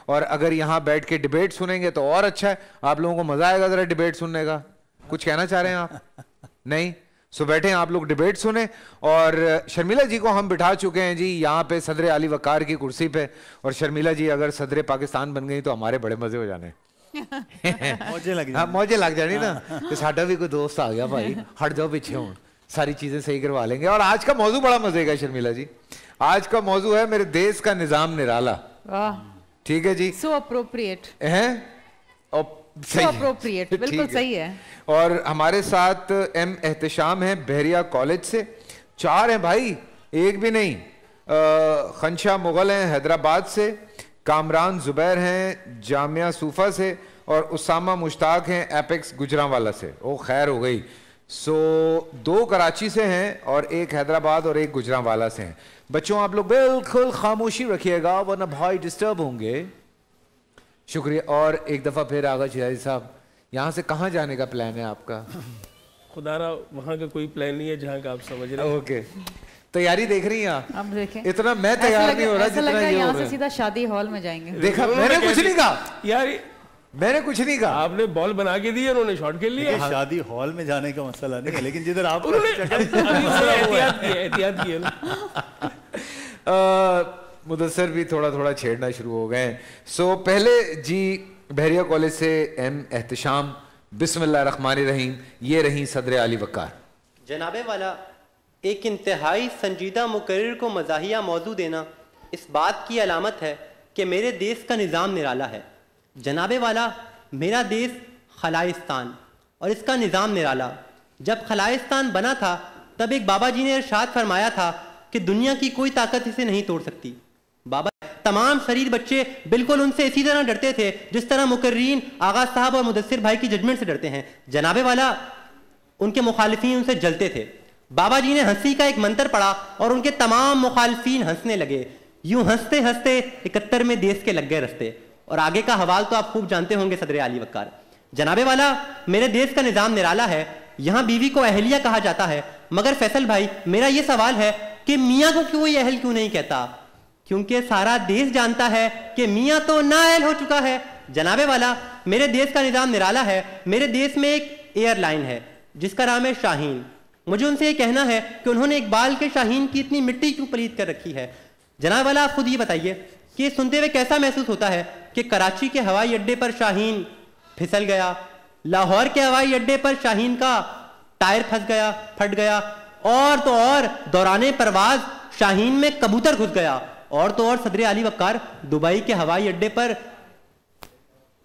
और अगर यहाँ बैठ के डिबेट सुनेंगे तो और अच्छा है, आप लोगों को मजा आएगा जरा डिबेट सुनने का। कुछ कहना चाह रहे हैं आप? नहीं? सो बैठे आप लोग डिबेट सुने। और शर्मिला जी को हम बिठा चुके हैं जी यहाँ पे सदर आली वकार की कुर्सी पे, और शर्मिला जी अगर सदर पाकिस्तान बन गई तो हमारे बड़े मजे हो जाने। मौजे लग जानी ना कि साडा भी कोई दोस्त आ गया भाई, हट जाओ पीछे हूँ, सारी चीजें सही करवा लेंगे। और आज का मौजू बड़ा मजे का शर्मिला जी, आज का मौजू है मेरे देश का निजाम निराला। ठीक है जी, सो अप्रोप्रिएट है, सही अप्रोप्रिएट, बिल्कुल सही है। और हमारे साथ एम एहतशाम है बहरिया कॉलेज से, 4 हैं भाई, एक भी नहीं। खनशा मुगल हैं हैदराबाद से, कामरान जुबैर हैं जामिया सूफा से, और उसामा मुश्ताक हैं एपेक्स गुजरांवाला से। ओ खैर हो गई। सो 2 कराची से हैं और 1 हैदराबाद और 1 गुजरांवाला से हैं। बच्चों आप लोग बिल्कुल खामोशी रखिएगा वरना भाई डिस्टर्ब होंगे। शुक्रिया। और एक दफा फिर आगा चिराजी साहब, यहाँ से कहाँ जाने का प्लान है आपका? खुदारा वहाँ का कोई प्लान नहीं है जहाँ का आप समझ रहे हैं। ओके, तैयारी देख रही हैं आप? अब देखें, इतना मैं तैयार नहीं हो रहा जितना ये हो रहा है। यहाँ से सीधा शादी हॉल में जाएंगे। देखा, मैंने कुछ नहीं कहा यार, मैंने कुछ नहीं कहा। आपने बॉल बना के दी, उन्होंने शॉट खेल लिया। शादी हॉल में जाने का मसला नहीं है, लेकिन जिधर आप एहतियात किया मुदस्सर भी थोड़ा थोड़ा छेड़ना शुरू हो गए। सो पहले जी बहरिया कॉलेज से एम एहतशाम, बिस्मिल्लाहिर्रहमानिर्रहीम, ये रही सदर आली वकार। जनाबे वाला, एक इंतहाई संजीदा मुकर्रिर को मज़ाहिया मौजू देना इस बात की अलामत है कि मेरे देश का निज़ाम निराला है। जनाबे वाला, मेरा देश खलाइस्तान और इसका निज़ाम निराला। जब खलाइस्तान बना था तब एक बाबा जी ने इरशाद फरमाया था कि दुनिया की कोई ताकत इसे नहीं तोड़ सकती। बाबा, तमाम शरीर बच्चे बिल्कुल उनसे इसी तरह डरते थे जिस तरह मुकर्रीन आगा साहब और मुदस्सिर भाई की जजमेंट से डरते हैं। जनाबे वाला, उनके मुखालिफिन उनसे जलते थे। बाबा जी ने हंसी का एक मंत्र पढ़ा और उनके तमाम मुखालिफिन हंसने लगे। यूं हंसते हंसते 71 में देश के लग गए रस्ते। और आगे का हवाल तो आप खूब जानते होंगे सदर आली वकार। जनाबे वाला, मेरे देश का निजाम निराला है। यहाँ बीवी को अहलिया कहा जाता है, मगर फैसल भाई मेरा ये सवाल है कि मियाँ को कोई अहल क्यों नहीं कहता? क्योंकि सारा देश जानता है कि मियाँ तो नाअहल हो चुका है। जनाबे वाला, मेरे देश का निजाम निराला है। मेरे देश में एक एयरलाइन है जिसका नाम है शाहीन। मुझे उनसे ये कहना है कि उन्होंने इकबाल के शाहीन की इतनी मिट्टी क्यों पलीद कर रखी है। जनाब वाला, आप खुद ये बताइए कि सुनते हुए कैसा महसूस होता है कि कराची के हवाई अड्डे पर शाहीन फिसल गया, लाहौर के हवाई अड्डे पर शाहीन का टायर फंस गया, फट गया, और तो और दौराने परवाज शाहीन में कबूतर घुस गया, और तो और सदर आली वकार दुबई के हवाई अड्डे पर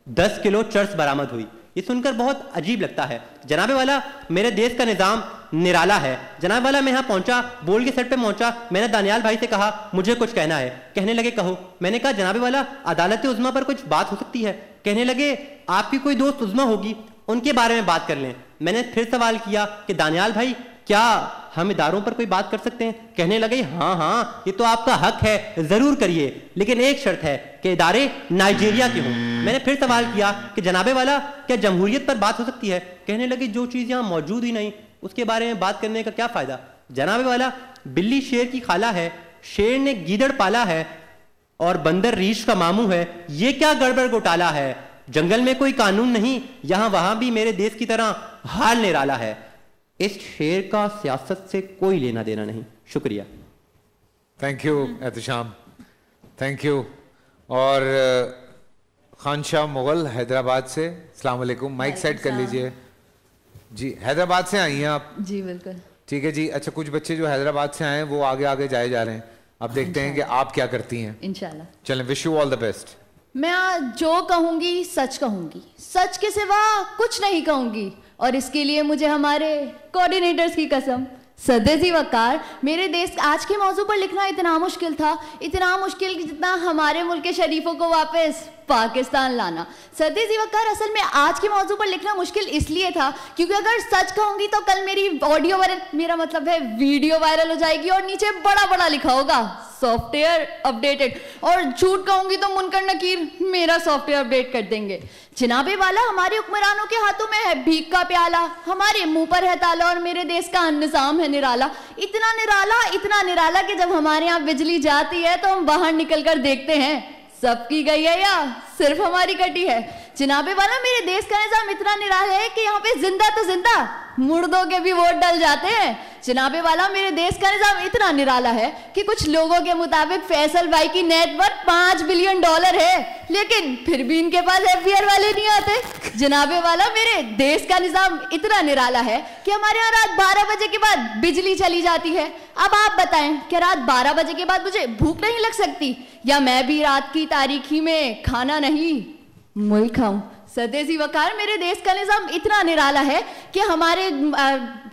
10 किलो चर्स बरामद हुई। ये सुनकर बहुत अजीब लगता है। जनाबे वाला, मेरे देश का निजाम निराला है। जनाब वाला, मैं यहाँ पहुंचा, बोल के सेट पे पहुंचा, मैंने दानियाल भाई से कहा मुझे कुछ कहना है। कहने लगे कहो। मैंने कहा जनाबे वाला, अदालत उज़्मा पर कुछ बात हो सकती है। कहने लगे आपकी कोई दोस्त उज़्मा होगी, उनके बारे में बात कर लें। मैंने फिर सवाल किया कि दानियाल भाई, क्या हम इदारों पर कोई बात कर सकते हैं? कहने लगे हाँ हाँ, ये तो आपका हक है, जरूर करिए, लेकिन एक शर्त है कि इदारे नाइजीरिया के हों। मैंने फिर सवाल किया कि जनाबे वाला, क्या जमहूरियत पर बात हो सकती है? कहने लगे जो चीज़ यहाँ मौजूद ही नहीं उसके बारे में बात करने का क्या फायदा। जनाबे वाला, बिल्ली शेर की खाला है, शेर ने गीदड़ पाला है, और बंदर रीछ का मामू है। ये क्या गड़बड़ घोटाला है? जंगल में कोई कानून नहीं, यहाँ वहां भी मेरे देश की तरह हाल निराला है। इस शेर का सियासत से कोई लेना देना नहीं। शुक्रिया। Thank you Ehtesham, thank you. और खानशाह मुगल हैदराबाद से, अस्सलाम वालेकुम, माइक सेट कर लीजिए जी। हैदराबाद से आई हैं आप? जी बिल्कुल। ठीक है जी। अच्छा, कुछ बच्चे जो हैदराबाद से आए हैं वो आगे आगे जाए जा रहे हैं। अब देखते हैं कि आप क्या करती हैं इंशाल्लाह। चलें, wish you all the best. मैं जो कहूंगी सच कहूंगी, सच के सिवा कुछ नहीं कहूंगी, और इसके लिए मुझे हमारे कोऑर्डिनेटर्स की कसम। सदर जी वकार, मेरे देश आज के मौजू पर लिखना इतना मुश्किल था, इतना मुश्किल कि जितना हमारे मुल्क के शरीफों को वापस पाकिस्तान लाना। सदर जी वकार, असल में आज के मौजू पर लिखना मुश्किल इसलिए था क्योंकि अगर सच कहूंगी तो कल मेरी ऑडियो वायरल, मेरा मतलब है वीडियो वायरल हो जाएगी और नीचे बड़ा बड़ा लिखा होगा सॉफ्टवेयर अपडेटेड, और झूठ कहूंगी तो मुनकर नकीर मेरा सॉफ्टवेयर अपडेट कर देंगे। जनाबे वाला, हमारे हुक्मरानों के हाथों में है भीख का प्याला, हमारे मुंह पर है ताला, और मेरे देश का निजाम है निराला। इतना निराला कि जब हमारे यहाँ बिजली जाती है तो हम बाहर निकल कर देखते हैं सबकी गई है या सिर्फ हमारी कटी है? जनाबे वाला, मेरे देश का निजाम इतना निराला है कि यहाँ पे जिंदा तो जिंदा, मुर्दों के भी वोट डल जाते हैं। जनाबे वाला, मेरे देश का निजाम इतना निराला है कि कुछ लोगों के मुताबिक फैसल भाई की नेटवर्थ $5 बिलियन है, लेकिन फिर भी इनके पास FBR वाले नहीं आते। जनाबे वाला, मेरे देश का निजाम इतना निराला है कि हमारे यहाँ रात 12 बजे के बाद बिजली चली जाती है। अब आप बताएं, क्या रात 12 बजे के बाद मुझे भूख नहीं लग सकती, या मैं भी रात की तारीखी में खाना नहीं मुल्क खाऊं? सदेसी वकार, मेरे देश का निजाम इतना निराला है कि हमारे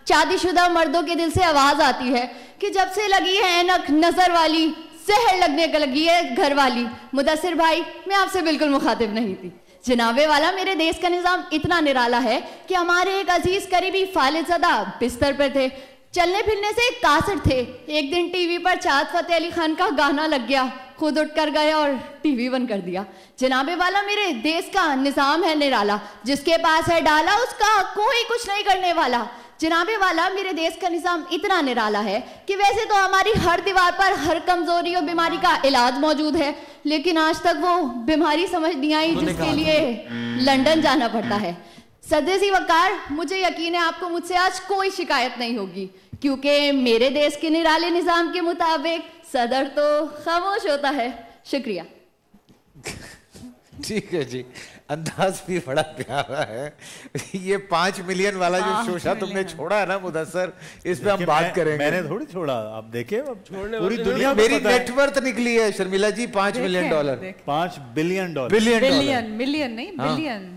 शादीशुदा मर्दों के दिल से आवाज आती है कि जब से लगी है ऐनक नजर वाली, जहर लगने का लगी है घर वाली। मुदस्सिर भाई, मैं आपसे बिल्कुल मुखातिब नहीं थी। जनाबे वाला, मेरे देश का निजाम इतना निराला है कि हमारे एक अजीज करीबी फालिदज़दा बिस्तर पर थे, चलने फिरने से कासिर थे। एक दिन टीवी पर चाँद फतेह अली खान का गाना लग गया, खुद उठ कर गए और टीवी बंद कर दिया। जनाबे वाला, मेरे देश का निजाम है निराला, जिसके पास है डाला उसका कोई कुछ नहीं करने वाला। जनाबे वाला, मेरे देश का निजाम इतना निराला है कि वैसे तो हमारी हर दीवार पर हर कमजोरी और बीमारी का इलाज मौजूद है, लेकिन आज तक वो बीमारी समझ नहीं आई जिसके लिए लंदन जाना पड़ता है। सदेसी वकार, मुझे यकीन है आपको मुझसे आज कोई शिकायत नहीं होगी, क्योंकि मेरे देश के निराले निजाम के मुताबिक सदर तो खामोश होता है। शुक्रिया। ठीक है जी, अंदाज भी बड़ा प्यारा है। ये 5 मिलियन वाला जो शोशा तुमने छोड़ा है ना मुदस्सर, इस पे हम बात करेंगे। मैंने थोड़ी छोड़ा, आप देखे पूरी दुनिया, मेरी नेटवर्थ निकली है शर्मिला जी $5 मिलियन। $5 बिलियन। बिलियन, मिलियन नहीं, बिलियन।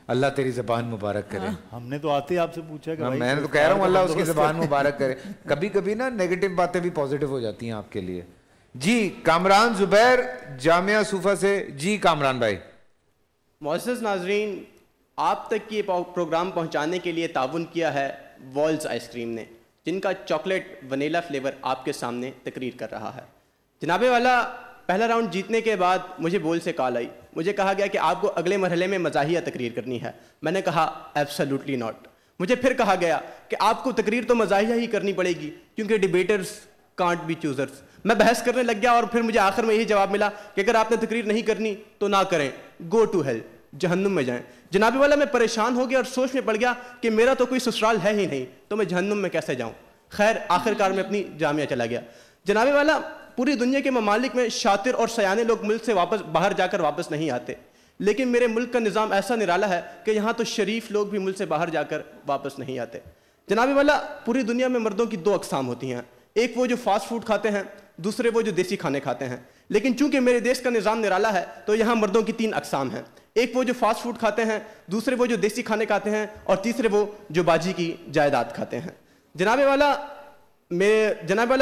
अल्लाह तेरी जबान मुबारक करे। हमने तो आते ही आपसे पूछा कि भाई, मैंने तो कह रहा हूँ अल्लाह उसकी जबान मुबारक करे। कभी कभी ना नेगेटिव बातें भी पॉजिटिव हो जाती हैं आपके लिए। जी कामरान जुबैर जामिया सूफा से। जी कामरान भाई। मोअज़्ज़ज़ नाज़रीन, आप तक ये प्रोग्राम पहुंचाने के लिए ताउन किया है वॉल्स आइसक्रीम ने, जिनका चॉकलेट वनीला फ्लेवर आपके सामने तकरीर कर रहा है। जनाबे वाला, पहला राउंड जीतने के बाद मुझे बोल से कॉल आई, मुझे कहा गया कि आपको अगले मरहले में मज़ाहिया तकरीर करनी है। मैंने कहा एब्सोल्युटली नॉट। मुझे फिर कहा गया कि आपको तकरीर तो मज़ाहिया ही करनी पड़ेगी, क्योंकि डिबेटर्स कांट बी चूजर्स। मैं बहस करने लग गया और फिर मुझे आखिर में यही जवाब मिला कि अगर आपने तकरीर नहीं करनी तो ना करें, गो टू हेल, जहन्नुम में जाएं। जनाबे वाला, मैं परेशान हो गया और सोच में पड़ गया कि मेरा तो कोई ससुराल है ही नहीं, तो मैं जहन्नुम में कैसे जाऊं। खैर आखिरकार मैं अपनी जामिया चला गया। जनाबे वाला, पूरी दुनिया के ममालिक में शातिर और सयाने लोग मुल्क से बाहर जाकर वापस नहीं आते, लेकिन मेरे मुल्क का निज़ाम ऐसा निराला है कि यहाँ तो शरीफ लोग भी मुल्क से बाहर जाकर वापस नहीं आते। जनाबे वाला, पूरी दुनिया में मर्दों की 2 अक़साम होती हैं, एक वो जो फास्ट फूड खाते हैं, दूसरे वो जो देसी खाने खाते हैं। लेकिन चूंकि मेरे देश का निज़ाम निराला है तो यहाँ मर्दों की 3 अक़साम हैं, एक वो जो फास्ट फूड खाते हैं, दूसरे वो जो देसी खाने खाते हैं, और तीसरे वो जो बाजी की जायदाद खाते हैं। जनाबे वाला,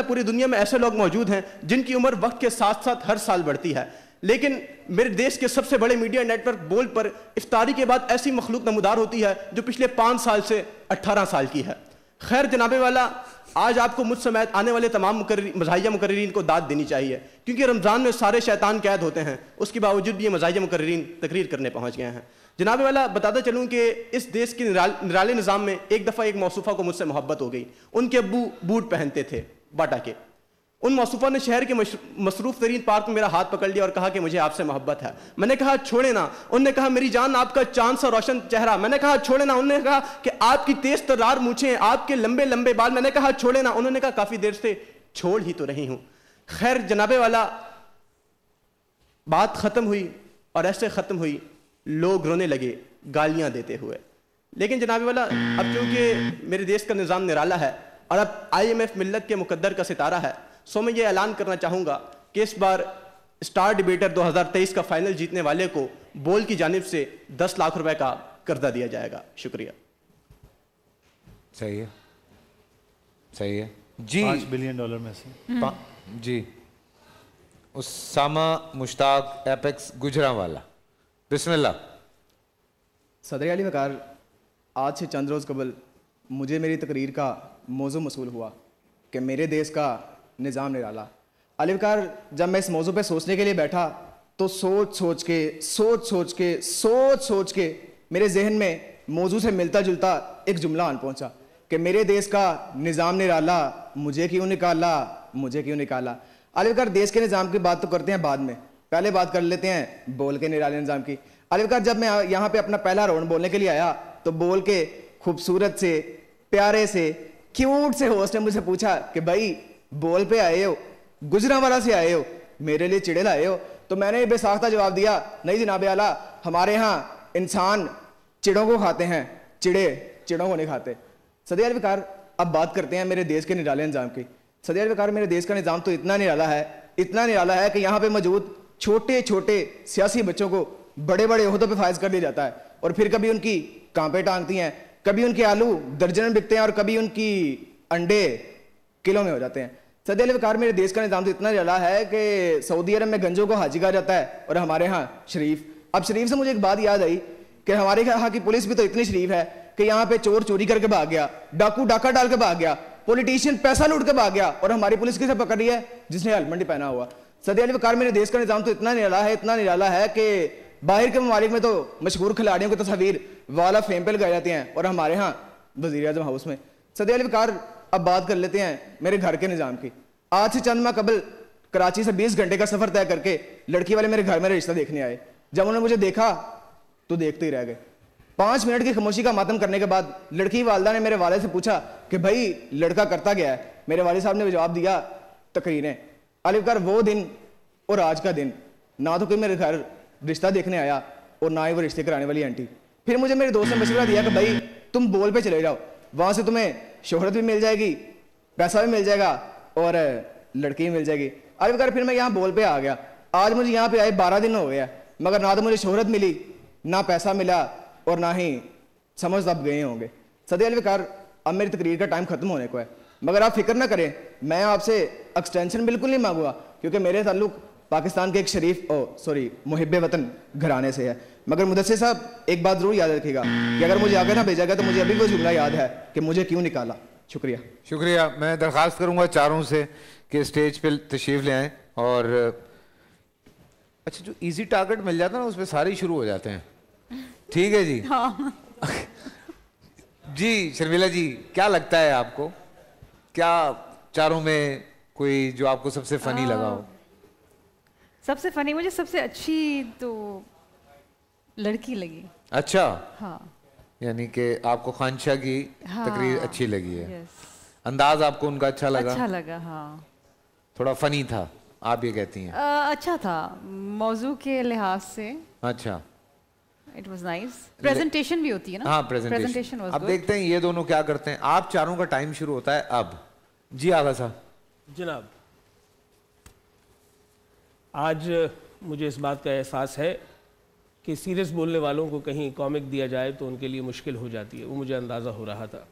पूरी दुनिया में ऐसे लोग मौजूद हैं जिनकी उम्र वक्त के साथ साथ हर साल बढ़ती है, लेकिन मेरे देश के सबसे बड़े मीडिया नेटवर्क बोल पर इफ्तारी के बाद ऐसी मखलूक नमूदार होती है जो पिछले 5 साल से 18 साल की है। खैर जनाबे वाला, आज आपको मुझ समेत आने वाले तमाम मज़ाहिया मुकर्रिरीन को दाद देनी चाहिए, क्योंकि रमज़ान में सारे शैतान कैद होते हैं, उसके बावजूद भी ये मज़ाहिया मुकर्रिरीन तकरीर करने पहुँच गए हैं। जनाबे वाला, बताता चलूँ कि इस देश के निराले निज़ाम में एक दफ़ा एक मौसूफ़ा को मुझसे मोहब्बत हो गई। उनके अब्बू बूट पहनते थे बाटा के। उन मौसूफ़ा ने शहर के मसरूफ़ तरीन पार्क में मेरा हाथ पकड़ लिया और कहा कि मुझे आपसे मोहब्बत है। मैंने कहा छोड़े ना। उन्होंने कहा मेरी जान, आपका चांद सा रोशन चेहरा। मैंने कहा छोड़े ना। उन्होंने कहा कि आपकी तेज तर्रार मूछें, आपके लंबे लंबे बाल। मैंने कहा छोड़े ना। उन्होंने कहा काफ़ी देर से छोड़ ही तो रही हूँ। खैर जनाबे वाला, बात ख़त्म हुई और ऐसे ख़त्म हुई, लोग रोने लगे गालियाँ देते हुए। लेकिन जनाबे वाला, अब चूँकि मेरे देश का निज़ाम निराला है और अब IMF मिल्लत के मुकद्दर का सितारा है, सो मैं ये ऐलान करना चाहूँगा कि इस बार स्टार डिबेटर 2023 का फाइनल जीतने वाले को बोल की जानिब से 10 लाख रुपए का कर्जा दिया जाएगा। शुक्रिया। सही है, सही है जी। $5 बिलियन में से जी। उसामा मुश्ताक एपेक्स गुजरांवाला, बिस्मिल्लाह। सदर अली वकार, आज से चंद रोज़ कबल मुझे मेरी तकरीर का मौजू मसूल हुआ कि मेरे देश का निज़ाम निराला। अली वकार, जब मैं इस मौजू पे सोचने के लिए बैठा तो सोच सोच के मेरे जहन में मौजू से मिलता जुलता एक जुमला आन पहुंचा कि मेरे देश का निज़ाम निराला, मुझे क्यों निकाला। अली वकार, देश के निज़ाम की बात तो करते हैं बाद में, पहले बात कर लेते हैं बोल के निराले निज़ाम की। अलविकार जब मैं यहाँ पे अपना पहला राउंड बोलने के लिए आया तो बोल के खूबसूरत से, प्यारे से, क्यूट से होस्ट ने मुझे पूछा कि भाई बोल पे आए हो, गुजरांवाला से आए हो, मेरे लिए चिड़े लाए हो? तो मैंने बेसाख्ता जवाब दिया, नहीं जनाब आला, हमारे यहाँ इंसान चिड़ों को खाते हैं, चिड़े चिड़ों को नहीं खाते। सदर अलविकार अब बात करते हैं मेरे देश के निराले निज़ाम की। सदर अलविकार मेरे देश का निज़ाम तो इतना निराला है कि यहाँ पे मौजूद छोटे छोटे सियासी बच्चों को बड़े बड़े ओहदों पे फायज कर दिया जाता है, और फिर कभी उनकी कांपे टांगती हैं, कभी उनके आलू दर्जन में बिकते हैं और कभी उनकी अंडे किलो में हो जाते हैं। सदर अलविकार मेरे देश का निज़ाम तो इतना निराला है कि सऊदी अरब में गंजों को हाजी कहा जाता है और हमारे यहाँ शरीफ। अब शरीफ से मुझे एक बात याद आई कि हमारे यहाँ की पुलिस भी तो इतनी शरीफ है कि यहाँ पे चोर चोरी करके भाग गया, डाकू डाका डाल के भाग गया, पॉलिटिशियन पैसा लूट के भाग गया, और हमारी पुलिस किसे पकड़ रही है? जिसने हेलमेट नहीं पहना हुआ। सदर अलविकार मेरे देश का निज़ाम तो इतना निराला है कि बाहर के ममालिक में तो मशहूर खिलाड़ियों की तस्वीर वाला फेम पे लगाई जाती हैं और हमारे यहाँ वज़ीर आज़म हाउस में। सदर अलविकार अब बात कर लेते हैं मेरे घर के निज़ाम की। आज से चंद माह कबल कराची से 20 घंटे का सफ़र तय करके लड़की वाले मेरे घर में रिश्ता देखने आए। जब उन्होंने मुझे देखा तो देखते ही रह गए। 5 मिनट की खामोशी का मातम करने के बाद लड़की वालदा ने मेरे वाले से पूछा कि भाई लड़का करता गया है? मेरे वाले साहब ने जवाब दिया, तकरीरें। अलविकार वो दिन और आज का दिन, ना तो कोई मेरे घर रिश्ता देखने आया और ना ही वो रिश्ते कराने वाली आंटी। फिर मुझे मेरे दोस्त ने मशवरा दिया कि भाई तुम बोल पे चले जाओ, वहां से तुम्हें शोहरत भी मिल जाएगी, पैसा भी मिल जाएगा और लड़की भी मिल जाएगी। अलविकार फिर मैं यहाँ बोल पे आ गया। आज मुझे यहाँ पे आए 12 दिन हो गया, मगर ना तो मुझे शोहरत मिली, ना पैसा मिला और ना ही समझ दब गए होंगे। सदर अलविकार अब मेरी तकरीर का टाइम खत्म होने को है, मगर आप फिक्र ना करें, मैं आपसे एक्सटेंशन बिल्कुल नहीं मांगूंगा, क्योंकि मेरे ताल्लुक पाकिस्तान के एक शरीफ मुहिब्बे वतन घराने से है। मगर मुदस्सिर साहब एक बात जरूर याद रखिएगा कि अगर मुझे आगे ना भेजा गया तो मुझे अभी वो जुमला याद है कि मुझे क्यों निकाला। शुक्रिया। शुक्रिया। मैं दरख्वास्त करूंगा चारों से कि स्टेज पे तशरीफ ले आएँ। और अच्छा, जो इजी टारगेट मिल जाता है ना उस पर सारे शुरू हो जाते हैं। ठीक है जी। हाँ। जी शर्मिला जी, क्या लगता है आपको, क्या चारों में कोई जो आपको सबसे फनी लगा हो? सबसे फनी मुझे सबसे अच्छी तो लड़की लगी। अच्छा। हाँ। यानी कि आपको खानशाह की हाँ, तकरीर अच्छी लगी है। यस। अंदाज आपको उनका अच्छा लगा? अच्छा लगा, हाँ। थोड़ा फनी था आप ये कहती हैं? अच्छा था मौजू के लिहाज से। अच्छा। It was nice. प्रेजेंटेशन भी होती है ना? हाँ, प्रेजेंटेशन। अब देखते हैं ये दोनों क्या करते हैं। आप चारों का टाइम शुरू होता है अब। जी आगा साहब। जनाब, आज मुझे इस बात का एहसास है कि सीरियस बोलने वालों को कहीं कॉमिक दिया जाए तो उनके लिए मुश्किल हो जाती है, वो मुझे अंदाज़ा हो रहा था।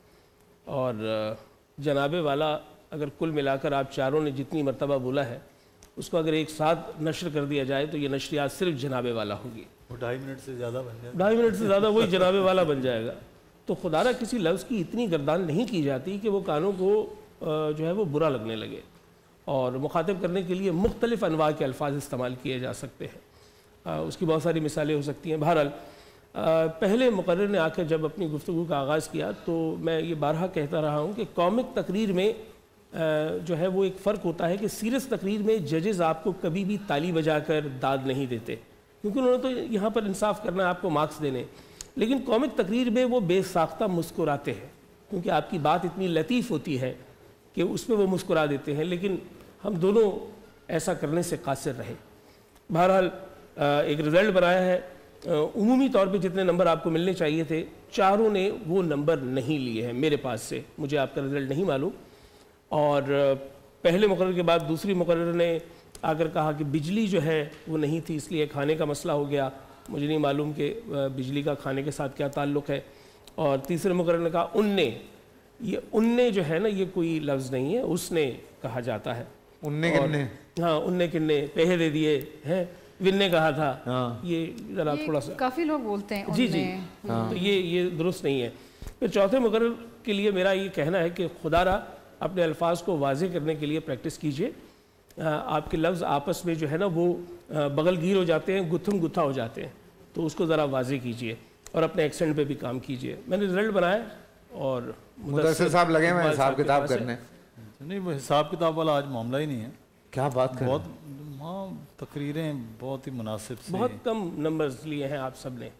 और जनाबे वाला अगर कुल मिलाकर आप चारों ने जितनी मर्तबा बोला है उसको अगर एक साथ नशर कर दिया जाए तो ये नशरियात सिर्फ जनाबे वाला होगी। वो 2.5 मिनट से ज़्यादा बन जाएगा। 2.5 मिनट से ज़्यादा वही जनाबे वाला बन जाएगा। तो खुदारा किसी लफ्ज़ की इतनी गर्दान नहीं की जाती कि वो कानों को जो है वो बुरा लगने लगे, और मुखातिब करने के लिए मुख्तलिफ़ अनवा के अल्फाज इस्तेमाल किए जा सकते हैं। उसकी बहुत सारी मिसालें हो सकती हैं। बहरहाल पहले मुकर्रिर ने आकर जब अपनी गुफ्तगू का आगाज़ किया तो मैं ये बारहा कहता रहा हूँ कि कॉमिक तकरीर में जो है वो एक फ़र्क होता है कि सीरियस तकरीर में जजेस आपको कभी भी ताली बजाकर दाद नहीं देते, क्योंकि उन्होंने तो यहाँ पर इंसाफ करना है, आपको मार्क्स देने। लेकिन कॉमिक तकरीर में वो बेसाख्ता मुस्कुराते हैं, क्योंकि आपकी बात इतनी लतीफ़ होती है कि उसमें वो मुस्कुरा देते हैं। लेकिन हम दोनों ऐसा करने से कासिर रहे। बहरहाल एक रिज़ल्ट बनाया है। उमूमी तौर पे जितने नंबर आपको मिलने चाहिए थे चारों ने वो नंबर नहीं लिए हैं मेरे पास से। मुझे आपका रिज़ल्ट नहीं मालूम। और पहले मुकर्रर के बाद दूसरी मुकर्रर ने आकर कहा कि बिजली जो है वो नहीं थी, इसलिए खाने का मसला हो गया। मुझे नहीं मालूम कि बिजली का खाने के साथ क्या ताल्लुक़ है। और तीसरे मुकर्रर ने कहा उन्ने। ये उन्ने जो है ना, ये कोई लफ्ज़ नहीं है, उसने कहा जाता है। उन्ने किन्ने? हाँ, उन्ने किन्ने, पैसे दे दिए हैं, विन्ने कहा था। हाँ। ये ज़रा थोड़ा सा काफ़ी लोग बोलते हैं जी जी। हाँ। तो ये दुरुस्त नहीं है। फिर चौथे मुकर्रर के लिए मेरा ये कहना है कि खुदारा अपने अल्फाज को वाज़े करने के लिए प्रैक्टिस कीजिए। आपके लफ्ज़ आपस में जो है ना वो बगलगीर हो जाते हैं, गुत्थम गुत्था हो जाते हैं, तो उसको ज़रा वाज़े कीजिए और अपने एक्सेंट पे भी काम कीजिए। मैंने रिजल्ट बनाया और मुदस्सिर साहब लगे हुए हिसाब किताब करने। नहीं, वो हिसाब किताब वाला आज मामला ही नहीं है। क्या बात कर? बहुत हाँ, तकरीरें बहुत ही मुनासिब से, बहुत कम नंबर्स लिए हैं आप सब ने,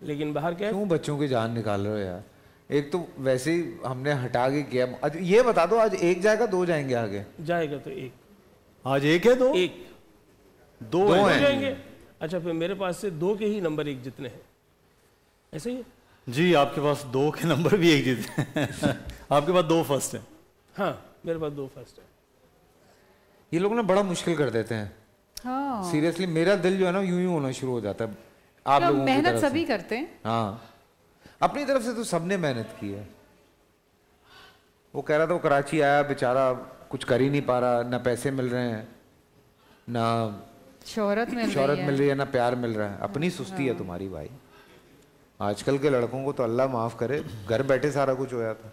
लेकिन बाहर क्या है, क्यों बच्चों की जान निकाल रहे हो यार? एक तो वैसे ही हमने हटा के किया। ये बता दो आज एक जाएगा दो जाएंगे आगे? जाएगा तो एक। आज एक है दो? एक दो हैं जाएंगे। अच्छा, फिर मेरे पास से 2 के ही नंबर एक जितने हैं, ऐसे ही है? जी, आपके पास 2 के नंबर भी एक जीते हैं। आपके पास 2 फर्स्ट है। हाँ, मेरे पास 2 फर्स्ट है। ये लोग ना बड़ा मुश्किल कर देते हैं। हाँ, सीरियसली मेरा दिल जो है ना यूं ही होना शुरू हो जाता है आप लोगों की मेहनत तरफ से। सभी करते हैं। हाँ, अपनी तरफ से तो सबने मेहनत की है। वो कह रहा था वो कराची आया बेचारा, कुछ कर ही नहीं पा रहा, ना पैसे मिल रहे हैं, ना शोहरत मिल रही है, ना प्यार मिल रहा है। अपनी सुस्ती है तुम्हारी भाई। आजकल के लड़कों को तो अल्लाह माफ करे, घर बैठे सारा कुछ हो जाता।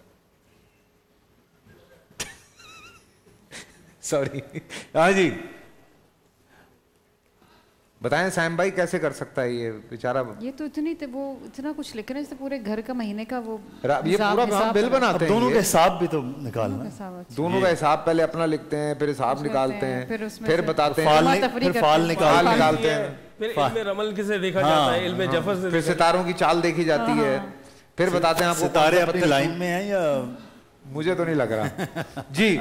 सॉरी। हाँ जी, बताएं साइम भाई कैसे कर सकता है ये बेचारा? ये तो वो इतना कुछ लिख रहे हैं, पूरे घर का महीने का वो ये पूरा काम बिल बनाते हैं। दोनों का हिसाब भी तो निकालना, दोनों का हिसाब पहले अपना लिखते हैं, फिर हिसाब निकालते हैं, फिर बताते हैं, फिर फाल निकालते हैं, फिर इल्मे रमल किसे देखा जाता है, इल्मे जफर से, फिर सितारों की चाल देखी जाती है, फिर बताते हैं आपको सितारे अपनी लाइन में हैं या मुझे तो नहीं लग रहा। जी,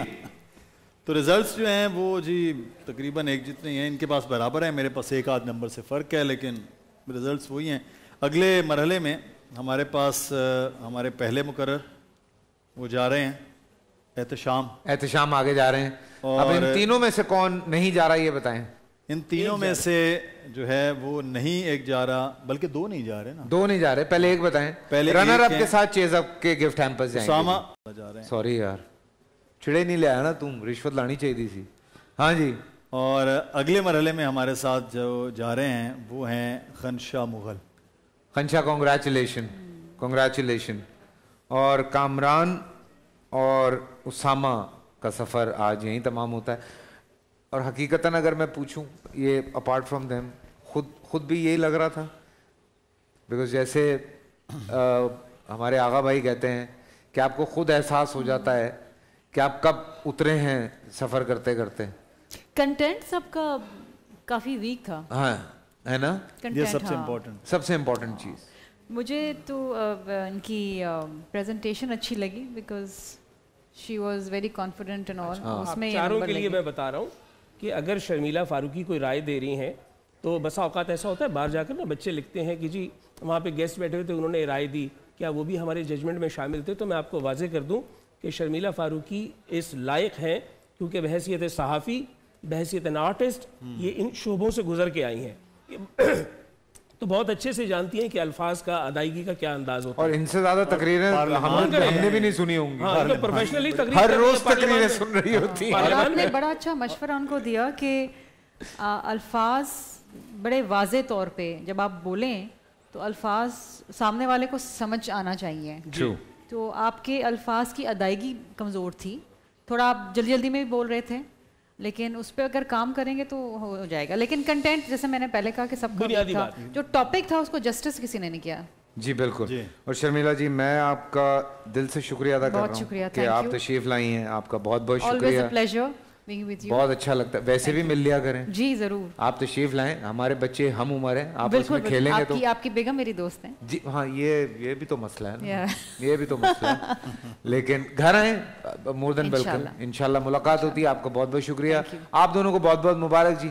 तो रिजल्ट्स जो हैं वो जी तकरीबन एक जितने हैं, इनके पास बराबर है, मेरे पास 1 आध नंबर से फ़र्क है, लेकिन रिजल्ट्स वही हैं। अगले मरहले में हमारे पास हमारे पहले मुकर्रर वो जा रहे हैं एहतशाम आगे जा रहे हैं। अब इन तीनों में से कौन नहीं जा रहा ये बताएं? इन तीनों में से जो है वो नहीं एक जा रहा, बल्कि 2 नहीं जा रहे ना, 2 नहीं जा रहे। पहले एक बताएं। पहले रनर अप के साथ चेज अप के गिफ्ट हैम्पर्स जाएंगे। उसामा जा रहे हैं। सॉरी यार, चिड़े नहीं ले आया ना तुम, रिश्वत लानी चाहिए थी। हाँ जी। और अगले मरहले में हमारे साथ जो जा रहे हैं वो हैं खनशा मुगल। खनशा, कॉन्ग्रेचुलेशन। और कामरान और उसामा का सफ़र आज यहीं तमाम होता है। और हकीकतन अगर मैं पूछूं, ये अपार्ट फ्रॉम देम खुद भी यही लग रहा था, बिकॉज जैसे हमारे आगा भाई कहते हैं कि आपको खुद एहसास हो जाता है कि आप कब उतरे हैं सफ़र करते करते। कंटेंट सबका काफ़ी वीक था। हाँ, है ना, ये सबसे इम्पोर्टेंट चीज़। मुझे तो इनकी प्रेजेंटेशन अच्छी लगी, because she was very confident and all. उसमें चारों के लिए मैं बता रहा हूँ कि अगर शर्मिला फारूकी कोई राय दे रही हैं तो बसा औकात ऐसा होता है, बाहर जाकर ना बच्चे लिखते हैं कि जी वहाँ पे गेस्ट बैठे हुए थे, उन्होंने राय दी, क्या वो भी हमारे जजमेंट में शामिल थे? तो मैं आपको वाजे कर दूँ कि शर्मिला फारूकी इस लायक हैं, क्योंकि बहैसियत सहाफ़ी, बहैसियत आर्टिस्ट, ये इन शोबों से गुजर के आई हैं तो बहुत अच्छे से जानती हैं कि अल्फाज का अदायगी का क्या अंदाज होता है। और इनसे ज्यादा तकरीरें हमने भी नहीं सुनी होंगी। हाँ, तो प्रोफेशनली हर रोज तकरीरें सुन रही होती हैं। आपने बड़ा अच्छा मशवरा उनको दिया कि अल्फाज बड़े वाजे तौर पे जब आप बोलें तो अल्फाज सामने वाले को समझ आना चाहिए। तो आपके अल्फाज की अदायगी कमज़ोर थी, थोड़ा आप जल्दी जल्दी में भी बोल रहे थे, लेकिन उस पर अगर काम करेंगे तो हो जाएगा। लेकिन कंटेंट, जैसे मैंने पहले कहा कि सबका था, जो टॉपिक था उसको जस्टिस किसी ने नहीं किया। जी बिल्कुल। और शर्मिला जी, मैं आपका दिल से शुक्रिया अदा कर रहा हूँ कि आप तशरीफ लाई हैं। आपका बहुत बहुत शुक्रिया। Pleasure being with you. बहुत अच्छा लगता है। वैसे भी मिल लिया करें। जी जरूर, आप तशरीफ लाएं। हमारे बच्चे हम उम्र हैं, आप उसमें खेलेंगे तो। आपकी बेगम मेरी दोस्त हैं। जी हाँ, ये भी तो मसला है ना, ये भी तो मसला है। लेकिन घर आए, मोर देन वेलकम। इंशाल्लाह मुलाकात होती है। आपका बहुत बहुत शुक्रिया। आप दोनों को बहुत बहुत मुबारक जी,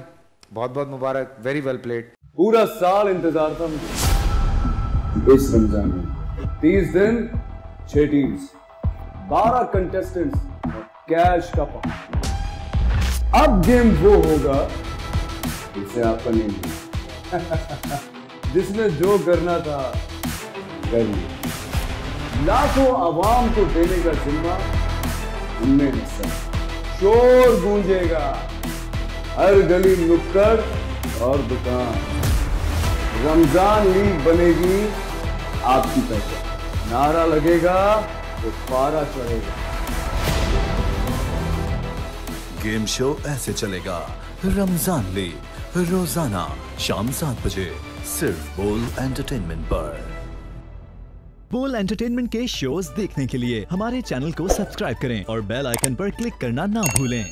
बहुत बहुत मुबारक। Very well played. पूरा साल इंतजार था मुझे इस रमजान में। 30 दिन 6 टीम्स, 12 कंटेस्टेंट्स, कैश का पार्ट। अब गेम वो होगा जिसे आपका नहीं जिसने जो करना था कर लिया। लाखों आवाम को देने का जिम्मा उनमें हिस्सा। शोर गूंजेगा हर गली, नुक्कड़ और दुकान। रमजान लीग बनेगी आपकी पहचान। नारा लगेगा तो पारा चढ़ेगा। गेम शो ऐसे चलेगा। रमजान लीग रोजाना शाम 7 बजे सिर्फ बोल एंटरटेनमेंट पर। बोल एंटरटेनमेंट के शोज देखने के लिए हमारे चैनल को सब्सक्राइब करें और बेल आइकन पर क्लिक करना ना भूलें।